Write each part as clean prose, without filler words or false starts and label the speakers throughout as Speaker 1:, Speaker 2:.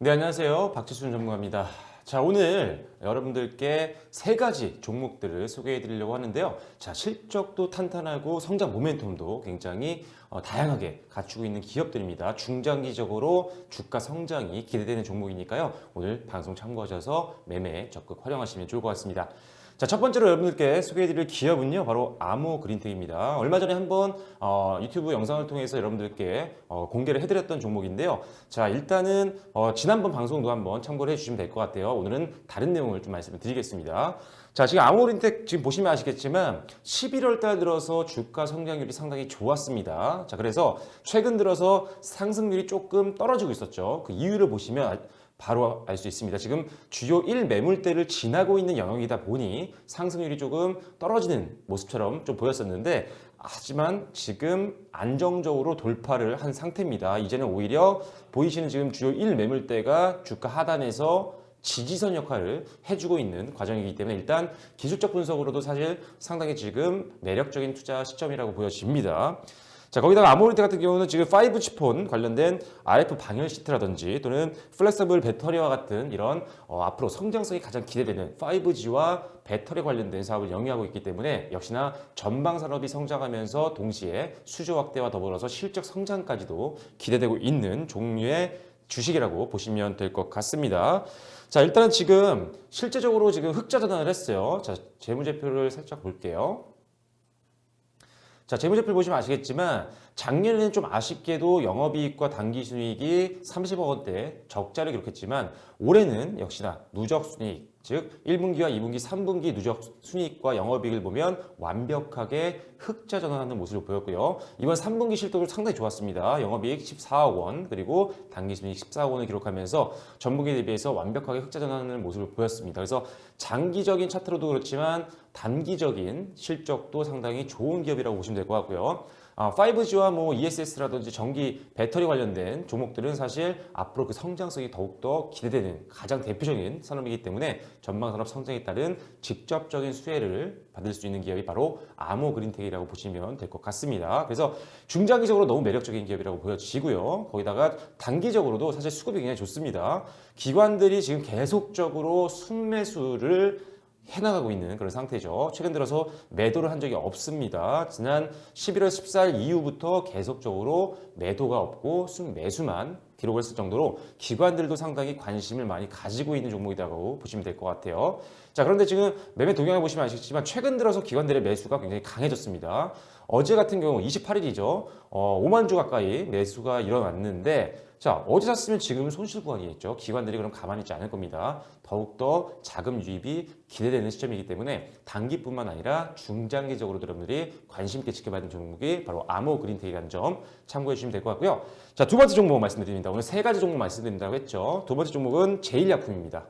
Speaker 1: 네, 안녕하세요. 박지순 전문가입니다. 자, 오늘 여러분들께 세 가지 종목들을 소개해 드리려고 하는데요. 자, 실적도 탄탄하고 성장 모멘텀도 굉장히 다양하게 갖추고 있는 기업들입니다. 중장기적으로 주가 성장이 기대되는 종목이니까요. 오늘 방송 참고하셔서 매매에 적극 활용하시면 좋을 것 같습니다. 자, 첫 번째로 여러분들께 소개해드릴 기업은요, 바로 아모그린텍입니다. 얼마 전에 한번 유튜브 영상을 통해서 여러분들께 공개를 해드렸던 종목인데요. 자, 일단은 지난번 방송도 한번 참고를 해주시면 될 것 같아요. 오늘은 다른 내용을 좀 말씀을 드리겠습니다. 자, 지금 아모그린텍 지금 보시면 아시겠지만 11월 달 들어서 주가 성장률이 상당히 좋았습니다. 자, 그래서 최근 들어서 상승률이 조금 떨어지고 있었죠. 그 이유를 보시면 바로 알 수 있습니다. 지금 주요 1 매물대를 지나고 있는 영역이다 보니 상승률이 조금 떨어지는 모습처럼 좀 보였었는데, 하지만 지금 안정적으로 돌파를 한 상태입니다. 이제는 오히려 보이시는 지금 주요 1 매물대가 주가 하단에서 지지선 역할을 해주고 있는 과정이기 때문에 일단 기술적 분석으로도 사실 상당히 지금 매력적인 투자 시점이라고 보여집니다. 자, 거기다가 아모르테 같은 경우는 지금 5G 폰 관련된 RF 방열 시트라든지 또는 플렉서블 배터리와 같은 이런 앞으로 성장성이 가장 기대되는 5G와 배터리 관련된 사업을 영위하고 있기 때문에 역시나 전방 산업이 성장하면서 동시에 수요 확대와 더불어서 실적 성장까지도 기대되고 있는 종류의 주식이라고 보시면 될 것 같습니다. 자, 일단은 지금 실제적으로 지금 흑자 전환을 했어요. 자, 재무제표를 살짝 볼게요. 자, 재무제표 보시면 아시겠지만 작년에는 좀 아쉽게도 영업이익과 당기순이익이 30억 원대 적자를 기록했지만 올해는 역시나 누적순이익, 즉 1분기와 2분기, 3분기 누적순이익과 영업이익을 보면 완벽하게 흑자 전환하는 모습을 보였고요. 이번 3분기 실적도 상당히 좋았습니다. 영업이익 14억 원 그리고 당기순이익 14억 원을 기록하면서 전분기 대비해서 완벽하게 흑자 전환하는 모습을 보였습니다. 그래서 장기적인 차트로도 그렇지만 단기적인 실적도 상당히 좋은 기업이라고 보시면 될 것 같고요. 5G와 뭐 ESS라든지 전기 배터리 관련된 종목들은 사실 앞으로 그 성장성이 더욱더 기대되는 가장 대표적인 산업이기 때문에 전방산업 성장에 따른 직접적인 수혜를 받을 수 있는 기업이 바로 아모그린텍이라고 보시면 될 것 같습니다. 그래서 중장기적으로 너무 매력적인 기업이라고 보여지고요. 거기다가 단기적으로도 사실 수급이 굉장히 좋습니다. 기관들이 지금 계속적으로 순매수를 해나가고 있는 그런 상태죠. 최근 들어서 매도를 한 적이 없습니다. 지난 11월 14일 이후부터 계속적으로 매도가 없고 순매수만 기록을 했을 정도로 기관들도 상당히 관심을 많이 가지고 있는 종목이라고 보시면 될 것 같아요. 자, 그런데 지금 매매 동향을 보시면 아시겠지만 최근 들어서 기관들의 매수가 굉장히 강해졌습니다. 어제 같은 경우 28일이죠. 5만 주 가까이 매수가 일어났는데, 자, 어제 샀으면 지금은 손실 구간이겠죠. 기관들이 그럼 가만히 있지 않을 겁니다. 더욱더 자금 유입이 기대되는 시점이기 때문에 단기뿐만 아니라 중장기적으로도 여러분들이 관심 있게 지켜봐야 되는 종목이 바로 아모그린텍이라는 점 참고해 주시면 될 것 같고요. 자, 두 번째 종목 말씀드립니다. 오늘 세 가지 종목 말씀드린다고 했죠. 두 번째 종목은 제일약품입니다.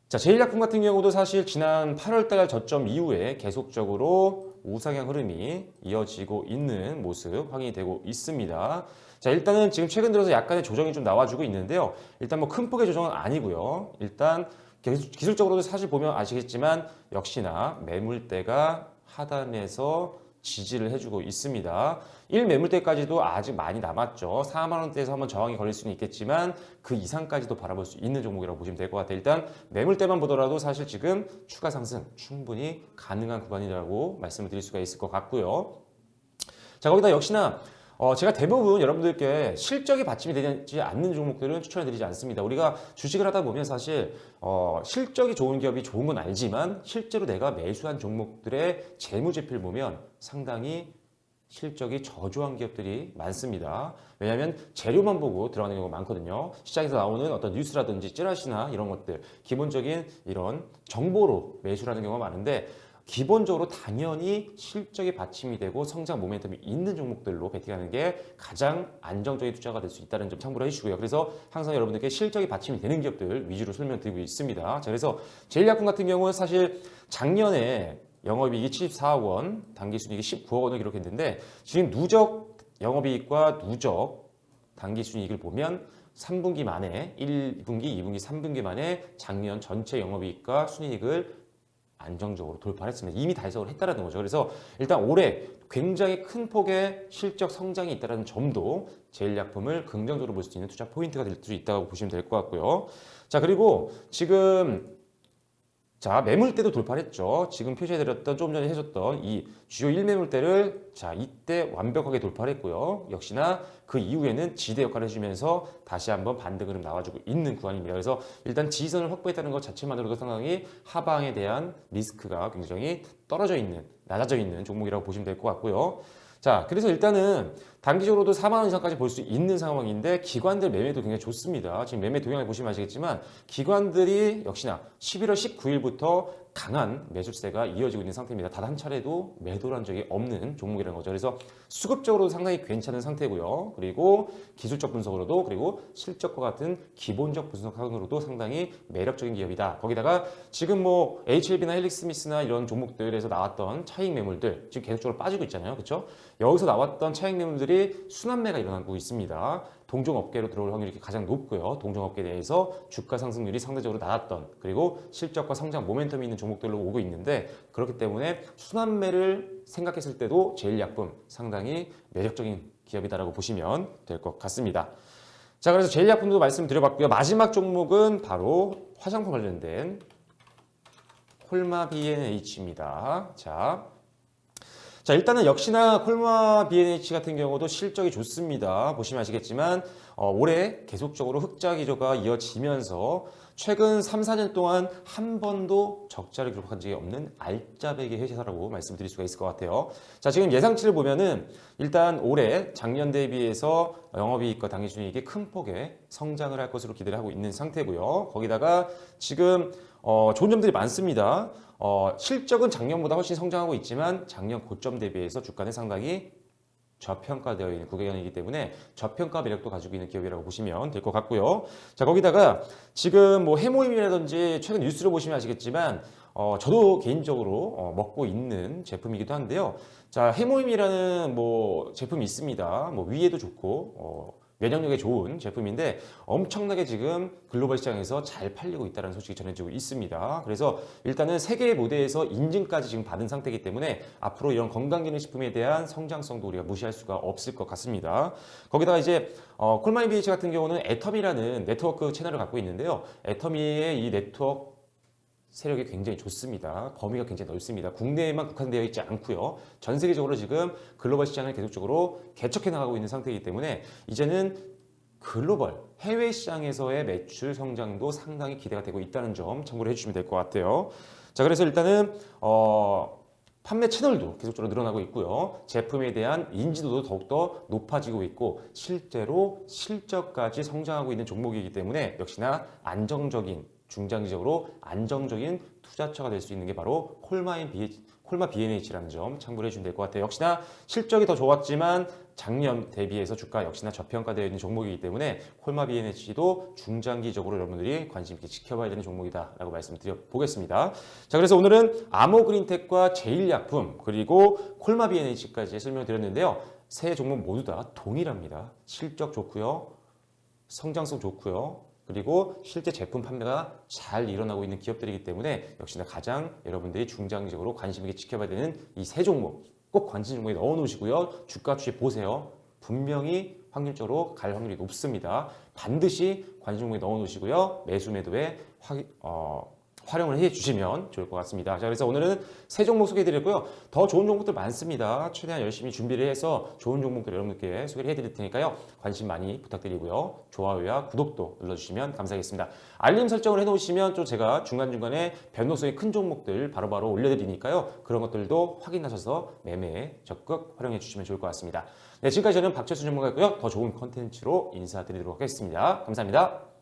Speaker 1: 자, 제일약품 같은 경우도 사실 지난 8월달 저점 이후에 계속적으로 우상향 흐름이 이어지고 있는 모습 확인이 되고 있습니다. 자, 일단은 지금 최근 들어서 약간의 조정이 좀 나와주고 있는데요. 일단 뭐 큰 폭의 조정은 아니고요. 일단 기술적으로도 사실 보면 아시겠지만 역시나 매물대가 하단에서 지지를 해주고 있습니다. 1 매물대까지도 아직 많이 남았죠. 4만 원대에서 한번 저항이 걸릴 수는 있겠지만 그 이상까지도 바라볼 수 있는 종목이라고 보시면 될 것 같아요. 일단 매물대만 보더라도 사실 지금 추가 상승 충분히 가능한 구간이라고 말씀을 드릴 수가 있을 것 같고요. 자, 거기다 역시나 제가 대부분 여러분들께 실적이 받침이 되지 않는 종목들은 추천해드리지 않습니다. 우리가 주식을 하다 보면 사실 실적이 좋은 기업이 좋은 건 알지만 실제로 내가 매수한 종목들의 재무제표를 보면 상당히 실적이 저조한 기업들이 많습니다. 왜냐하면 재료만 보고 들어가는 경우가 많거든요. 시장에서 나오는 어떤 뉴스라든지 찌라시나 이런 것들, 기본적인 이런 정보로 매수를 하는 경우가 많은데 기본적으로 당연히 실적이 받침이 되고 성장 모멘텀이 있는 종목들로 베팅하는 게 가장 안정적인 투자가 될 수 있다는 점 참고를 해주시고요. 그래서 항상 여러분들께 실적이 받침이 되는 기업들 위주로 설명드리고 있습니다. 자, 그래서 제일약품 같은 경우는 사실 작년에 영업이익이 74억 원, 당기순이익이 19억 원을 기록했는데 지금 누적 영업이익과 누적 당기순이익을 보면 3분기 만에 1분기, 2분기, 3분기 만에 작년 전체 영업이익과 순이익을 안정적으로 돌파를 했습니다. 이미 달성을 했다는 거죠. 그래서 일단 올해 굉장히 큰 폭의 실적 성장이 있다는 점도 제일약품을 긍정적으로 볼 수 있는 투자 포인트가 될 수 있다고 보시면 될 것 같고요. 자, 그리고 지금 자, 매물대도 돌파를 했죠. 지금 표시해드렸던 조금 전에 해줬던 이 주요 1매물대를 자, 이때 완벽하게 돌파를 했고요. 역시나 그 이후에는 지대 역할을 해주면서 다시 한번 반등 흐름 나와주고 있는 구간입니다. 그래서 일단 지지선을 확보했다는 것 자체만으로도 상당히 하방에 대한 리스크가 굉장히 떨어져 있는, 낮아져 있는 종목이라고 보시면 될 것 같고요. 자, 그래서 일단은 단기적으로도 4만 원 이상까지 볼 수 있는 상황인데 기관들 매매도 굉장히 좋습니다. 지금 매매 동향을 보시면 아시겠지만 기관들이 역시나 11월 19일부터 강한 매수세가 이어지고 있는 상태입니다. 단 한 차례도 매도를 한 적이 없는 종목이라는 거죠. 그래서 수급적으로도 상당히 괜찮은 상태고요. 그리고 기술적 분석으로도 그리고 실적과 같은 기본적 분석상으로도 상당히 매력적인 기업이다. 거기다가 지금 뭐 HLB나 헬릭스미스나 이런 종목들에서 나왔던 차익 매물들 지금 계속적으로 빠지고 있잖아요. 그렇죠? 여기서 나왔던 차익 매물들이 순환매가 일어나고 있습니다. 동종업계로 들어올 확률이 가장 높고요. 동종업계 내에서 주가 상승률이 상대적으로 낮았던 그리고 실적과 성장 모멘텀이 있는 종목들로 오고 있는데 그렇기 때문에 순환매를 생각했을 때도 제일약품 상당히 매력적인 기업이다라고 보시면 될 것 같습니다. 자, 그래서 제일약품도 말씀드려봤고요. 마지막 종목은 바로 화장품 관련된 콜마 B&H입니다. 자, 일단은 역시나 콜마 B&H 같은 경우도 실적이 좋습니다. 보시면 아시겠지만 올해 계속적으로 흑자 기조가 이어지면서 최근 3, 4년 동안 한 번도 적자를 기록한 적이 없는 알짜배기 회사라고 말씀드릴 수가 있을 것 같아요. 자, 지금 예상치를 보면은 일단 올해 작년 대비해서 영업이익과 당기순이익이 큰 폭의 성장을 할 것으로 기대를 하고 있는 상태고요. 거기다가 지금 좋은 점들이 많습니다. 실적은 작년보다 훨씬 성장하고 있지만 작년 고점 대비해서 주가는 상당히 저평가되어 있는 구간이기 때문에 저평가 매력도 가지고 있는 기업이라고 보시면 될 것 같고요. 자, 거기다가 지금 뭐 해모임이라든지 최근 뉴스를 보시면 아시겠지만 저도 개인적으로 먹고 있는 제품이기도 한데요. 자, 해모임이라는 뭐 제품이 있습니다. 뭐 위에도 좋고 면역력에 좋은 제품인데 엄청나게 지금 글로벌 시장에서 잘 팔리고 있다는 소식이 전해지고 있습니다. 그래서 일단은 세계 무대에서 인증까지 지금 받은 상태이기 때문에 앞으로 이런 건강기능식품에 대한 성장성도 우리가 무시할 수가 없을 것 같습니다. 거기다가 이제 콜마인 BH 같은 경우는 애터미라는 네트워크 채널을 갖고 있는데요. 애터미의 이 네트워크 세력이 굉장히 좋습니다. 범위가 굉장히 넓습니다. 국내에만 국한되어 있지 않고요. 전 세계적으로 지금 글로벌 시장을 계속적으로 개척해 나가고 있는 상태이기 때문에 이제는 글로벌 해외 시장에서의 매출 성장도 상당히 기대가 되고 있다는 점 참고를 해주시면 될 것 같아요. 자, 그래서 일단은 판매 채널도 계속적으로 늘어나고 있고요. 제품에 대한 인지도도 더욱더 높아지고 있고 실제로 실적까지 성장하고 있는 종목이기 때문에 역시나 안정적인 중장기적으로 안정적인 투자처가 될 수 있는 게 바로 콜마 B&H라는 점 참고를 해주시면 될 것 같아요. 역시나 실적이 더 좋았지만 작년 대비해서 주가 역시나 저평가되어 있는 종목이기 때문에 콜마 B&H도 중장기적으로 여러분들이 관심 있게 지켜봐야 되는 종목이다라고 말씀드려 보겠습니다. 자, 그래서 오늘은 아모그린텍과 제일약품 그리고 콜마 B&H까지 설명을 드렸는데요. 세 종목 모두 다 동일합니다. 실적 좋고요. 성장성 좋고요. 그리고 실제 제품 판매가 잘 일어나고 있는 기업들이기 때문에 역시나 가장 여러분들이 중장기적으로 관심 있게 지켜봐야 되는 이 세 종목 꼭 관심 종목에 넣어 놓으시고요. 주가 추이 보세요. 분명히 확률적으로 갈 확률이 높습니다. 반드시 관심 종목에 넣어 놓으시고요. 매수 매도에 활용을 해주시면 좋을 것 같습니다. 자, 그래서 오늘은 세 종목 소개해드렸고요. 더 좋은 종목들 많습니다. 최대한 열심히 준비를 해서 좋은 종목들 여러분들께 소개를 해드릴 테니까요. 관심 많이 부탁드리고요. 좋아요와 구독도 눌러주시면 감사하겠습니다. 알림 설정을 해놓으시면 또 제가 중간중간에 변동성이 큰 종목들 바로바로 올려드리니까요. 그런 것들도 확인하셔서 매매에 적극 활용해 주시면 좋을 것 같습니다. 네, 지금까지 저는 박철수 전문가였고요. 더 좋은 컨텐츠로 인사드리도록 하겠습니다. 감사합니다.